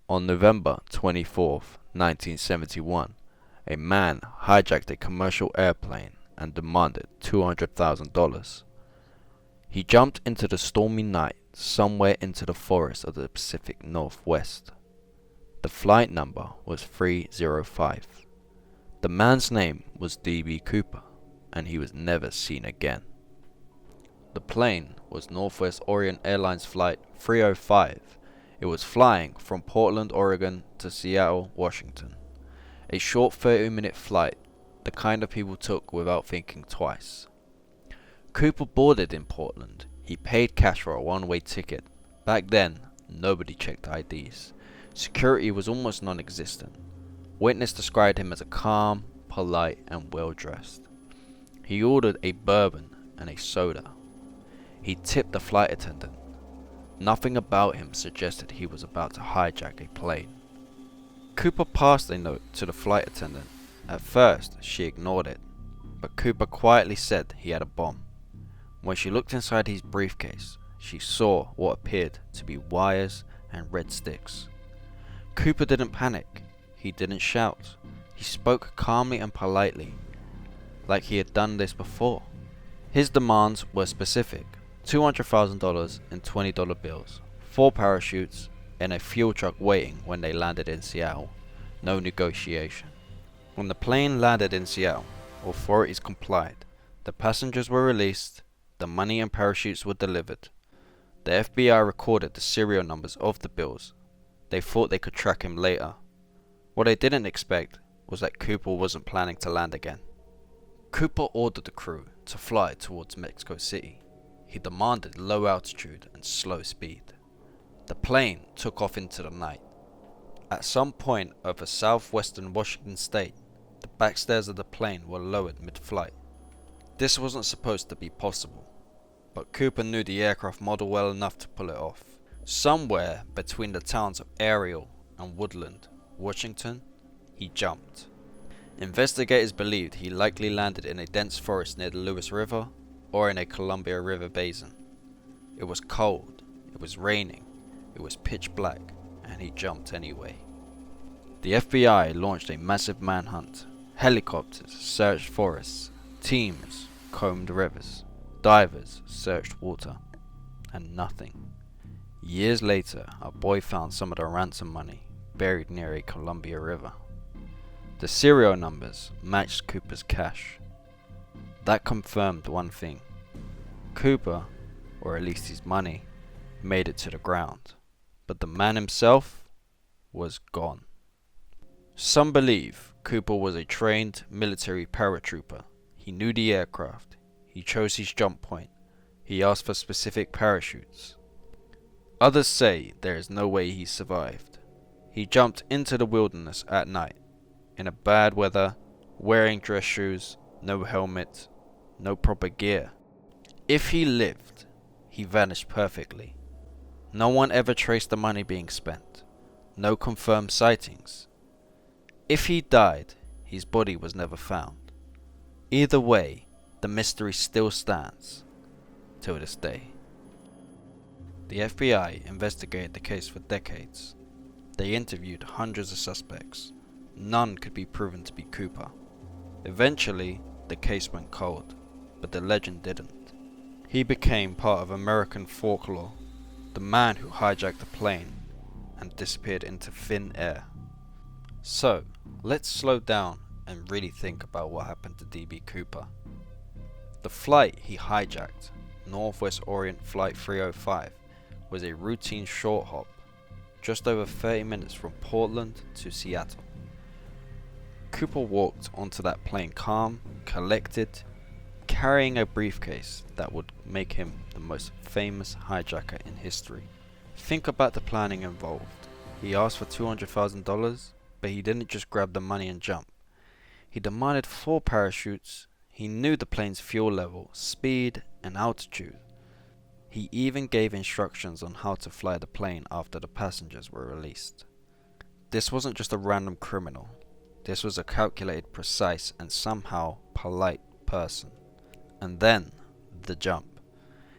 On November 24th, 1971, a man hijacked a commercial airplane and demanded $200,000. He jumped into the stormy night somewhere into the forest of the Pacific Northwest. The flight number was 305. The man's name was D.B. Cooper, and he was never seen again. The plane was Northwest Orient Airlines Flight 305. It was flying from Portland, Oregon to Seattle, Washington. A short 30-minute flight, the kind of people took without thinking twice. Cooper boarded in Portland. He paid cash for a one-way ticket. Back then, nobody checked IDs. Security was almost non-existent. Witness described him as a calm, polite, and well-dressed. He ordered a bourbon and a soda. He tipped the flight attendant. Nothing about him suggested he was about to hijack a plane. Cooper passed a note to the flight attendant. At first, she ignored it, but Cooper quietly said he had a bomb. When she looked inside his briefcase, she saw what appeared to be wires and red sticks. Cooper didn't panic. He didn't shout. He spoke calmly and politely, like he had done this before. His demands were specific: $200,000 in $20 bills, 4 parachutes, and a fuel truck waiting when they landed in Seattle. No negotiation. When the plane landed in Seattle, authorities complied. The passengers were released. The money and parachutes were delivered. The FBI recorded the serial numbers of the bills. They thought they could track him later. What they didn't expect was that Cooper wasn't planning to land again. Cooper ordered the crew to fly towards Mexico City. He demanded low altitude and slow speed. The plane took off into the night. At some point over southwestern Washington state, the backstairs of the plane were lowered mid-flight. This wasn't supposed to be possible, but Cooper knew the aircraft model well enough to pull it off. Somewhere between the towns of Ariel and Woodland, Washington, he jumped. Investigators believed he likely landed in a dense forest near the Lewis River or in a Columbia River basin. It was cold, it was raining, it was pitch black, and he jumped anyway. The FBI launched a massive manhunt. Helicopters searched forests, teams combed rivers, divers searched water, and nothing. Years later, a boy found some of the ransom money buried near a Columbia River. The serial numbers matched Cooper's cash. That confirmed one thing: Cooper, or at least his money, made it to the ground, but the man himself was gone. Some believe Cooper was a trained military paratrooper. He knew the aircraft. He chose his jump point. He asked for specific parachutes. Others say there is no way he survived. He jumped into the wilderness at night, in a bad weather, wearing dress shoes, no helmet, no proper gear. If he lived, he vanished perfectly. No one ever traced the money being spent. No confirmed sightings. If he died, his body was never found. Either way, the mystery still stands, till this day. The FBI investigated the case for decades. They interviewed hundreds of suspects. None could be proven to be Cooper. Eventually, the case went cold, but the legend didn't. He became part of American folklore, the man who hijacked the plane and disappeared into thin air. So, let's slow down and really think about what happened to D.B. Cooper. The flight he hijacked, Northwest Orient Flight 305, was a routine short hop, just over 30 minutes from Portland to Seattle. Cooper walked onto that plane calm, collected, carrying a briefcase that would make him the most famous hijacker in history. Think about the planning involved. He asked for $200,000, but he didn't just grab the money and jump. He demanded 4 parachutes. He knew the plane's fuel level, speed, and altitude. He even gave instructions on how to fly the plane after the passengers were released. This wasn't just a random criminal. This was a calculated, precise, and somehow polite person. And then, the jump.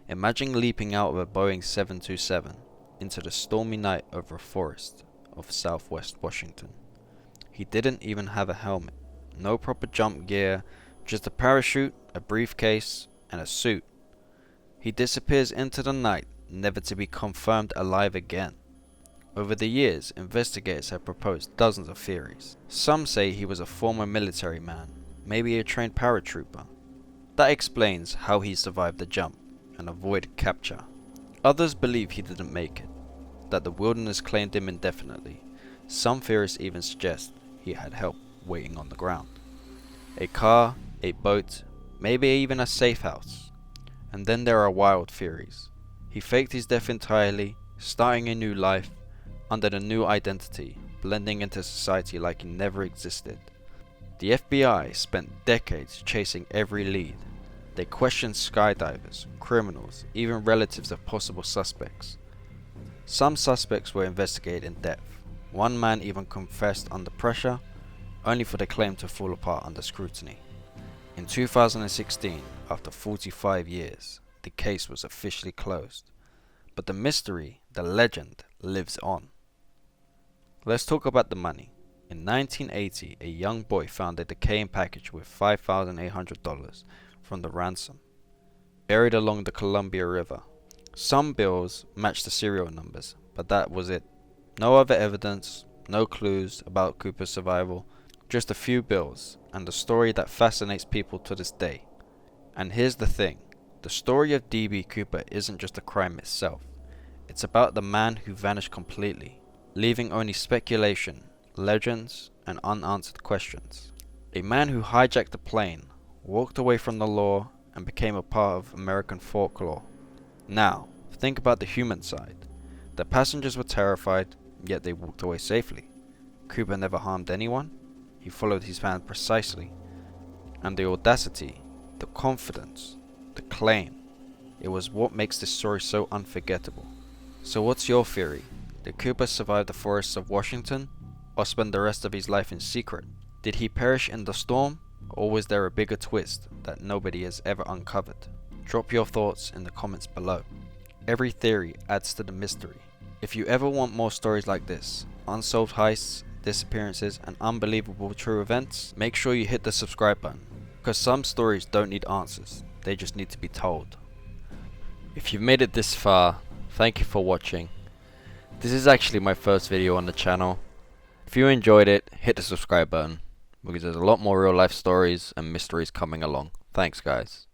Imagine leaping out of a Boeing 727 into the stormy night over a forest of Southwest Washington. He didn't even have a helmet, no proper jump gear, just a parachute, a briefcase, and a suit. He disappears into the night, never to be confirmed alive again. Over the years, investigators have proposed dozens of theories. Some say he was a former military man, maybe a trained paratrooper. That explains how he survived the jump and avoided capture. Others believe he didn't make it, that the wilderness claimed him indefinitely. Some theorists even suggest he had help waiting on the ground. A car, a boat, maybe even a safe house. And then there are wild theories. He faked his death entirely, starting a new life, under the new identity, blending into society like he never existed. The FBI spent decades chasing every lead. They questioned skydivers, criminals, even relatives of possible suspects. Some suspects were investigated in depth. One man even confessed under pressure, only for the claim to fall apart under scrutiny. In 2016, after 45 years, the case was officially closed. But the mystery, the legend, lives on. Let's talk about the money. In 1980, a young boy found a decaying package with $5,800 from the ransom, buried along the Columbia River. Some bills matched the serial numbers, but that was it. No other evidence, no clues about Cooper's survival, just a few bills, and the story that fascinates people to this day. And here's the thing, the story of D.B. Cooper isn't just a crime itself. It's about the man who vanished completely, leaving only speculation, legends, and unanswered questions. A man who hijacked a plane, walked away from the law, and became a part of American folklore. Now, think about the human side. The passengers were terrified, yet they walked away safely. Cooper never harmed anyone. He followed his plan precisely. And the audacity, the confidence, the claim, it was what makes this story so unforgettable. So what's your theory? Did Cooper survive the forests of Washington, or spend the rest of his life in secret? Did he perish in the storm, or was there a bigger twist that nobody has ever uncovered? Drop your thoughts in the comments below. Every theory adds to the mystery. If you ever want more stories like this, unsolved heists, disappearances, and unbelievable true events, make sure you hit the subscribe button, because some stories don't need answers, they just need to be told. If you've made it this far, thank you for watching. This is actually my first video on the channel. If you enjoyed it, hit the subscribe button, because there's a lot more real life stories and mysteries coming along. Thanks guys.